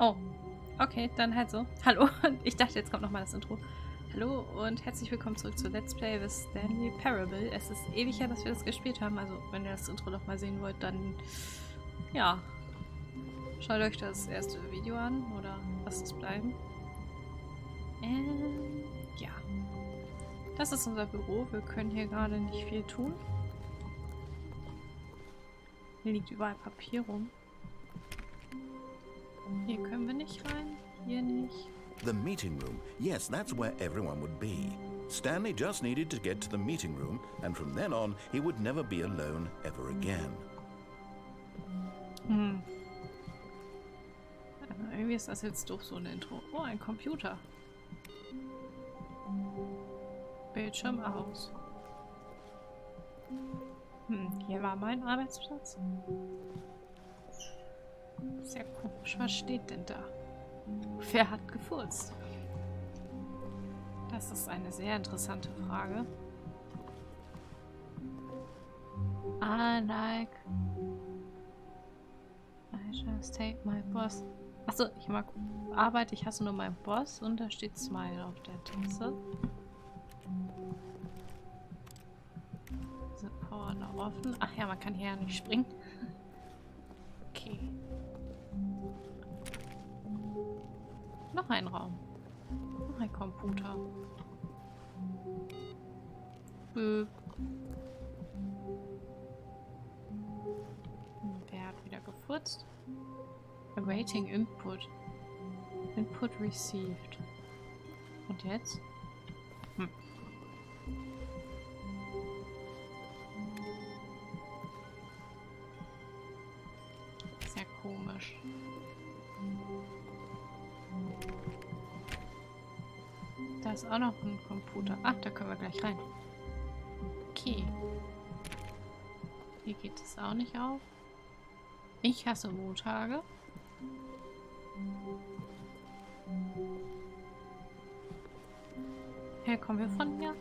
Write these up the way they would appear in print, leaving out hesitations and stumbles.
Oh, okay, dann halt so. Hallo, ich dachte, jetzt kommt nochmal das Intro. Hallo und herzlich willkommen zurück zu Let's Play with Stanley Parable. Es ist ewig her, dass wir das gespielt haben, also wenn ihr das Intro nochmal sehen wollt, dann ja, schaut euch das erste Video an oder lasst es bleiben. Ja, das ist unser Büro. Wir können hier gerade nicht viel tun. Hier liegt überall Papier rum. Hier können wir nicht rein, hier nicht. The meeting room. Yes, that's where everyone would be. Stanley just needed to get to the meeting room, and from then on, he would never be alone ever again. Irgendwie ist das jetzt doof, so ein Intro. Oh, ein Computer. Bildschirm aus. Hier war mein Arbeitsplatz. Sehr komisch. Was steht denn da? Wer hat gefurzt? Das ist eine sehr interessante Frage. I just hate my boss. Achso, ich mag Arbeit, ich hasse nur meinen Boss und da steht Smile auf der Tasse. Diese Power noch offen. Ach ja, man kann hier ja nicht springen. Okay. Noch ein Raum. Noch ein Computer. Wer hat wieder gefurzt? Awaiting Input. Input received. Und jetzt? Sehr komisch. Da ist auch noch ein Computer. Ach, da können wir gleich rein. Okay. Hier geht es auch nicht auf. Ich hasse Montage. Hey, kommen wir von hier?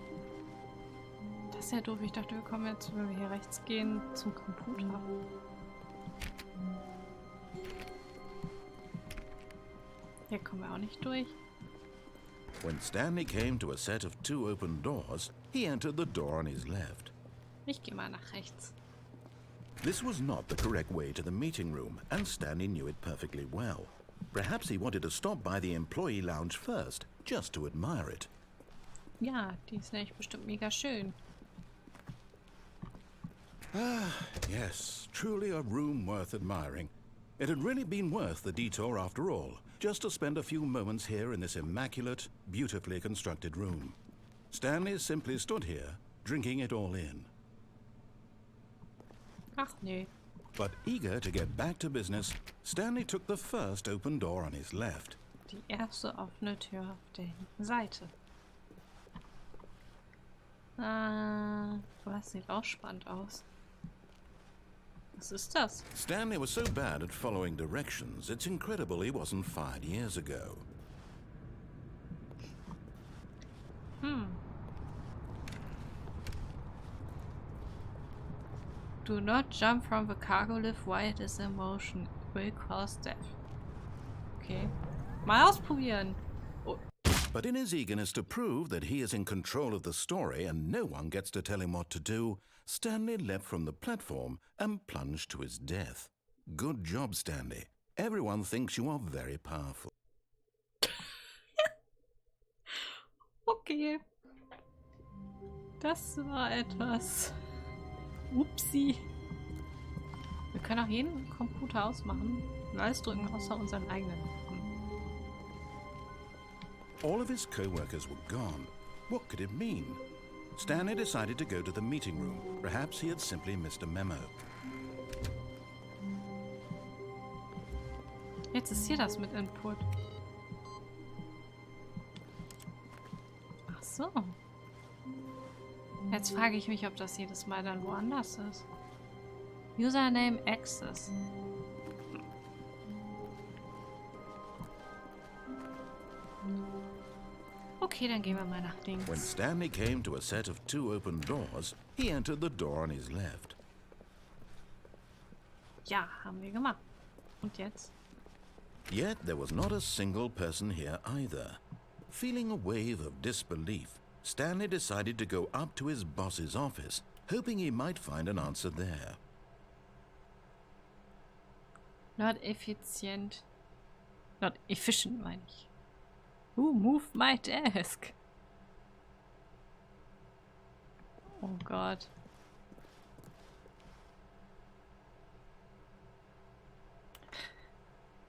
Das ist ja doof. Ich dachte, wir kommen jetzt, wenn wir hier rechts gehen, zum Computer. Hier kommen wir auch nicht durch. When Stanley came to a set of two open doors, he entered the door on his left. Ich gehe mal nach rechts. This was not the correct way to the meeting room, and Stanley knew it perfectly well. Perhaps he wanted to stop by the employee lounge first, just to admire it. Ja, die ist nämlich bestimmt mega schön. Ah, yes, truly a room worth admiring. It had really been worth the detour after all, just to spend a few moments here in this immaculate, beautifully constructed room. Stanley simply stood here, drinking it all in. Ach nee. But eager to get back to business, Stanley took the first open door on his left. Die erste offene Tür auf der linken Seite. Das sieht auch spannend aus. Was ist das? Stanley was so bad at following directions, it's incredible he wasn't fired years ago. Do not jump from the cargo lift while it is in motion. It will cause death. Okay. Mal ausprobieren. Oh. But in his eagerness to prove that he is in control of the story and no one gets to tell him what to do, Stanley leapt from the platform and plunged to his death. Good job, Stanley. Everyone thinks you are very powerful. Okay. Das war etwas. Upsi. Wir können auch jeden Computer ausmachen und alles drücken, außer unseren eigenen. All of his co-workers were gone. What could it mean? Stanley decided to go to the meeting room. Perhaps he had simply missed a memo. Jetzt ist hier das mit Input. Ach so. Jetzt frage ich mich, ob das jedes Mal dann woanders ist. Username Access. Okay, dann gehen wir mal nach links. When Stanley came to a set of two open doors, he entered the door on his left. Ja, haben wir gemacht. Und jetzt? Yet there was not a single person here either. Feeling a wave of disbelief, Stanley decided to go up to his boss's office, hoping he might find an answer there. Not efficient. Not efficient, meine ich. Who moved my desk? Oh Gott.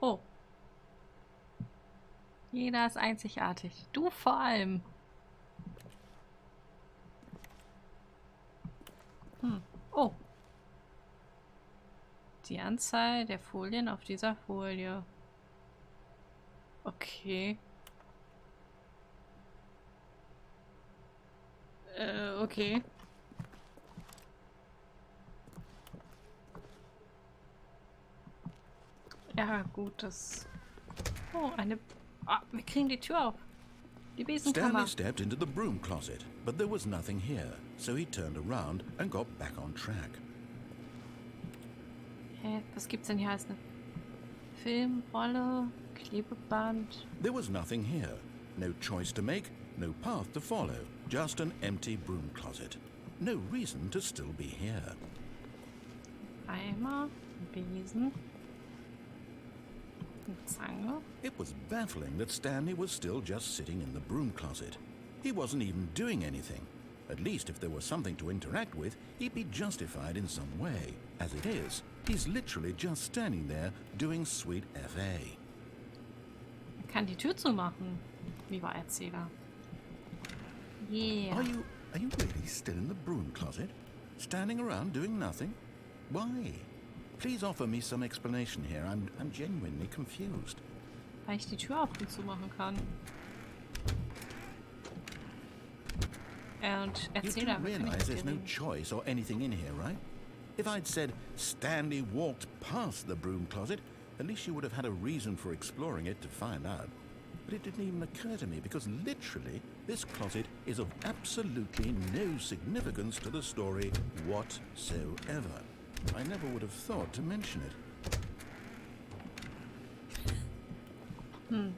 Oh. Jeder ist einzigartig. Du vor allem. Oh. Die Anzahl der Folien auf dieser Folie. Okay. Okay. Ja, gut, das... Oh, eine... Ah, wir kriegen die Tür auf. Die Besenkammer. Stanley stepped into the broom closet, but there was nothing here, so he turned around and got back on track. Hä, was gibt's denn hier als eine Filmrolle, Klebeband? There was nothing here. No choice to make, no path to follow, just an empty broom closet. No reason to still be here. Eimer, Besen, eine Zange. It was baffling that Stanley was still just sitting in the broom closet. He wasn't even doing anything. At least if there was something to interact with, he'd be justified in some way. As it is, he's literally just standing there doing sweet FA. Man kann die Tür zumachen, lieber Erzähler. Yeah. Are you really still in the broom closet? Standing around doing nothing? Why? Please offer me some explanation here. I'm genuinely confused. Weil ich die Tür auf und zu machen kann. Und You do Erzähler, wir können realize nicht there's no reden. choice or anything in here, right? If I'd said Stanley walked past the broom closet, at least you would have had a reason for exploring it to find out. But it didn't even occur to me because literally this closet is of absolutely no significance to the story whatsoever. I never would have thought to mention it.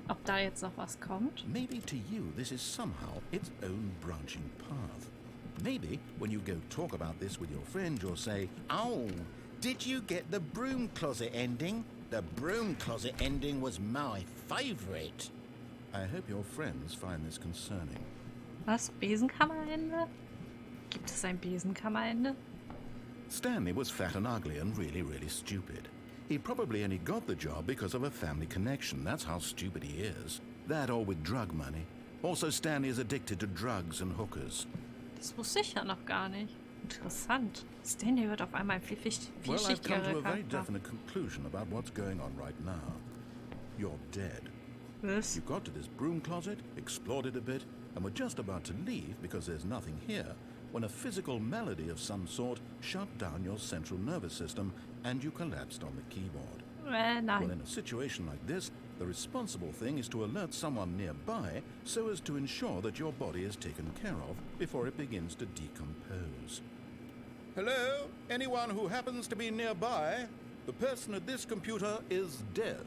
Ob da jetzt noch was kommt? Maybe to you this is somehow its own branching path. Maybe when you go talk about this with your friend, you'll say, Oh, did you get the broom closet ending? The broom closet ending was my favourite. I hope your friends find this concerning. Was? Besenkammerende? Gibt es ein Besenkammerende? Stanley was fat and ugly and really stupid. He probably only got the job because of a family connection. That's how stupid he is. That or with drug money. Also, Stanley is addicted to drugs and hookers. Das wusste ich ja noch gar nicht. Interessant. Stanley wird auf einmal ein Well, I've come to vielschichtigerer a very Charakter. definite conclusion about what's going on right now. You're dead. Was? You got to this broom closet, explored it a bit, and were just about to leave because there's nothing here when a physical malady of some sort shut down your central nervous system and you collapsed on the keyboard. Well, Nein. in a situation like this, the responsible thing is to alert someone nearby so as to ensure that your body is taken care of before it begins to decompose. Hello? Anyone who happens to be nearby? The person at this computer is dead.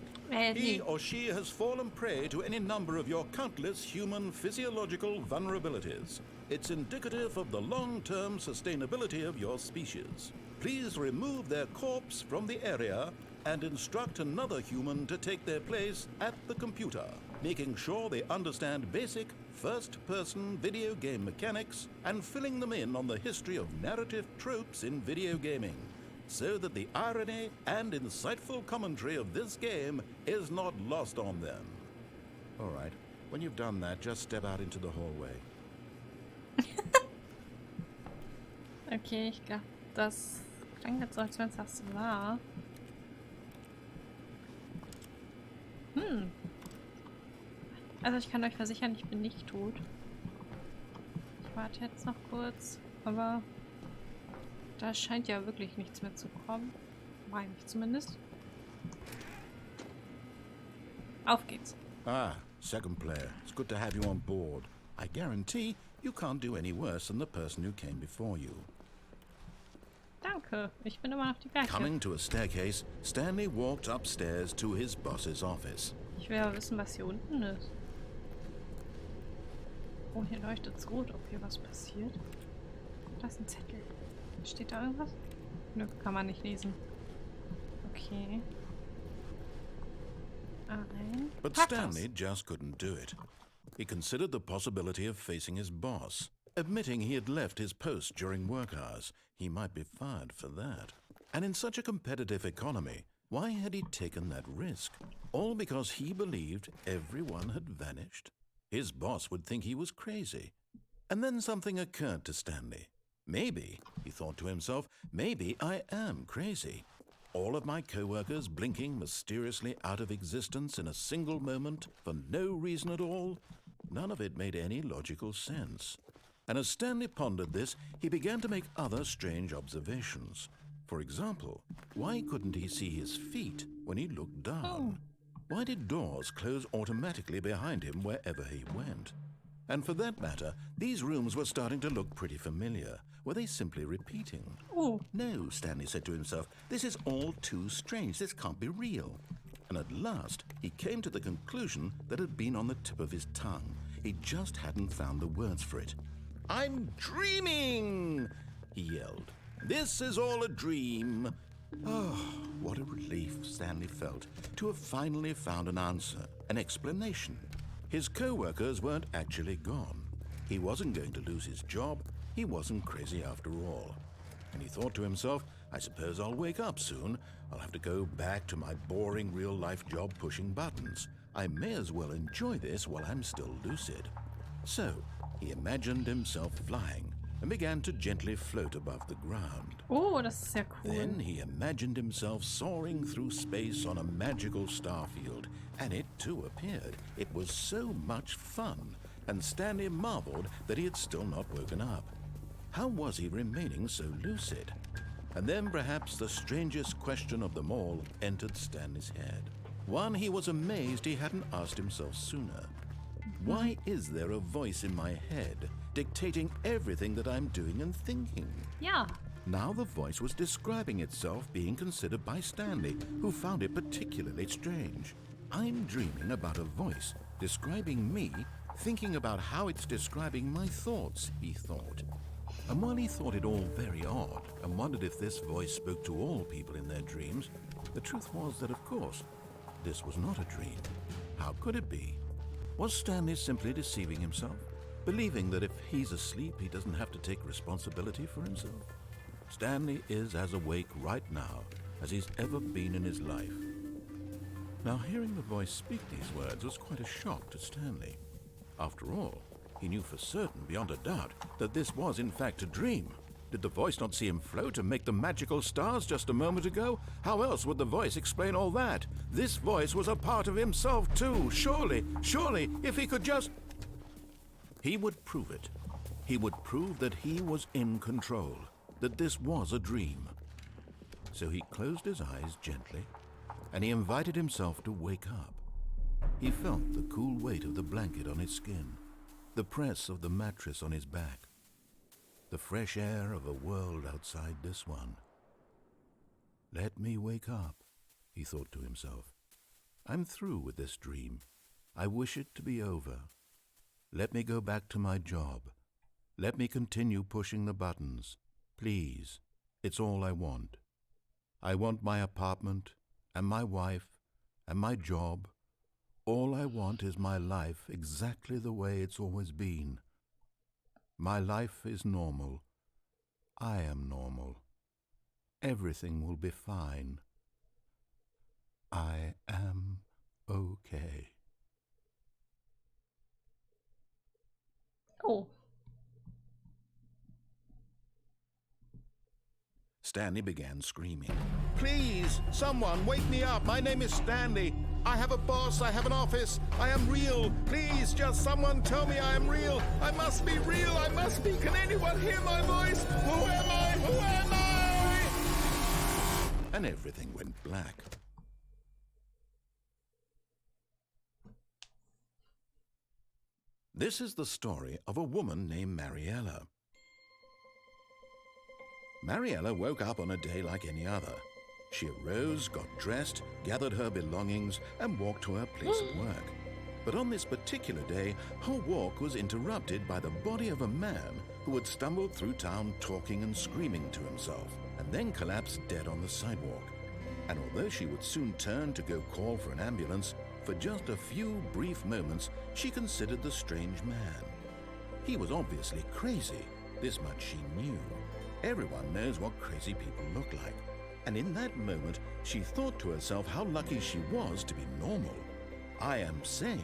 He or she has fallen prey to any number of your countless human physiological vulnerabilities. It's indicative of the long-term sustainability of your species. Please remove their corpse from the area and instruct another human to take their place at the computer, making sure they understand basic first-person video game mechanics and filling them in on the history of narrative tropes in video gaming, so that the irony and insightful commentary of this game is not lost on them. All right, when you've done that, just step out into the hallway. Okay, ich glaube, das klingt jetzt so, als wenn es das war. Also ich kann euch versichern, ich bin nicht tot. Ich warte jetzt noch kurz, aber da scheint ja wirklich nichts mehr zu kommen. Meine ich zumindest. Auf geht's. Ah, second player. It's good to have you on board. I guarantee you can't do any worse than the person who came before you. Danke. Ich bin immer noch die Gleiche. Coming to a staircase, Stanley walked upstairs to his boss's office. Ich will ja wissen, was hier unten ist. Oh, hier leuchtet es rot, ob hier was passiert. Da ist ein Zettel. Steht da irgendwas? Nö, kann man nicht lesen. Okay. Ein But Packhaus. Stanley just couldn't do it. He considered the possibility of facing his boss. Admitting he had left his post during work hours, he might be fired for that. And in such a competitive economy, why had he taken that risk? All because he believed everyone had vanished? His boss would think he was crazy. And then something occurred to Stanley. Maybe, he thought to himself, maybe I am crazy. All of my co-workers blinking mysteriously out of existence in a single moment for no reason at all? None of it made any logical sense. And as Stanley pondered this, he began to make other strange observations. For example, why couldn't he see his feet when he looked down? Why did doors close automatically behind him wherever he went? And for that matter, these rooms were starting to look pretty familiar. Were they simply repeating? Oh. No, Stanley said to himself, this is all too strange. This can't be real. And at last, he came to the conclusion that had been on the tip of his tongue. He just hadn't found the words for it. I'm dreaming, he yelled. This is all a dream. Oh, what a relief Stanley felt to have finally found an answer, an explanation. His co-workers weren't actually gone. He wasn't going to lose his job. He wasn't crazy after all. And he thought to himself, I suppose I'll wake up soon. I'll have to go back to my boring real-life job pushing buttons. I may as well enjoy this while I'm still lucid. So, he imagined himself flying and began to gently float above the ground. Oh, das ist sehr cool. Then he imagined himself soaring through space on a magical starfield, and it too appeared. It was so much fun, and Stanley marveled that he had still not woken up. How was he remaining so lucid? And then perhaps the strangest question of them all entered Stanley's head. One he was amazed he hadn't asked himself sooner. Why is there a voice in my head dictating everything that I'm doing and thinking? Ja. Now the voice was describing itself being considered by Stanley, who found it particularly strange. I'm dreaming about a voice describing me, thinking about how it's describing my thoughts, he thought. And while he thought it all very odd and wondered if this voice spoke to all people in their dreams, the truth was that, of course, this was not a dream. How could it be? Was Stanley simply deceiving himself, believing that if he's asleep, he doesn't have to take responsibility for himself? Stanley is as awake right now as he's ever been in his life. Now, hearing the voice speak these words was quite a shock to Stanley. After all, he knew for certain, beyond a doubt, that this was in fact a dream. Did the voice not see him float and make the magical stars just a moment ago? How else would the voice explain all that? This voice was a part of himself too. Surely, if he could just... He would prove it. He would prove that he was in control, that this was a dream. So he closed his eyes gently, and he invited himself to wake up. He felt the cool weight of the blanket on his skin, the press of the mattress on his back, the fresh air of a world outside this one. Let me wake up, he thought to himself. I'm through with this dream. I wish it to be over. Let me go back to my job. Let me continue pushing the buttons. Please, it's all I want. I want my apartment and my wife and my job. All I want is my life exactly the way it's always been. My life is normal. I am normal. Everything will be fine. I am okay. Oh. Stanley began screaming. Please, someone, wake me up. My name is Stanley. I have a boss. I have an office. I am real. Please, just someone tell me I am real. I must be real. I must be. Can anyone hear my voice? Who am I? Who am I? And everything went black. This is the story of a woman named Mariella. Mariella woke up on a day like any other. She arose, got dressed, gathered her belongings, and walked to her place of work. But on this particular day, her walk was interrupted by the body of a man who had stumbled through town talking and screaming to himself, and then collapsed dead on the sidewalk. And although she would soon turn to go call for an ambulance, for just a few brief moments she considered the strange man. He was obviously crazy, this much she knew. Everyone knows what crazy people look like. And in that moment, she thought to herself how lucky she was to be normal. I am sane.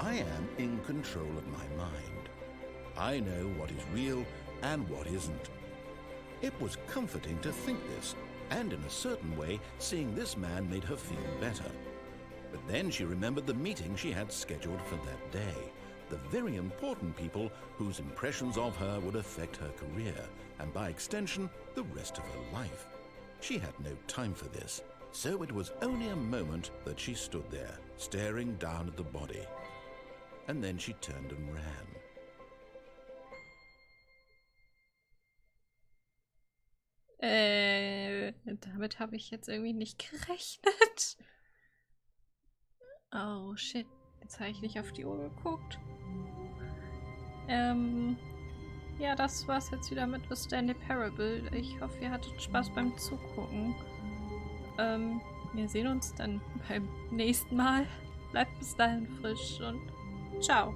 I am in control of my mind. I know what is real and what isn't. It was comforting to think this, and in a certain way, seeing this man made her feel better. But then she remembered the meeting she had scheduled for that day, the very important people whose impressions of her would affect her career, and by extension, the rest of her life. She had no time for this, so it was only a moment that she stood there, staring down at the body. And then she turned and ran. Damit habe ich jetzt irgendwie nicht gerechnet. Oh, shit. Jetzt habe ich nicht auf die Uhr geguckt. Ja, das war's jetzt wieder mit The Stanley Parable. Ich hoffe, ihr hattet Spaß beim Zugucken. Wir sehen uns dann beim nächsten Mal. Bleibt bis dahin frisch und ciao.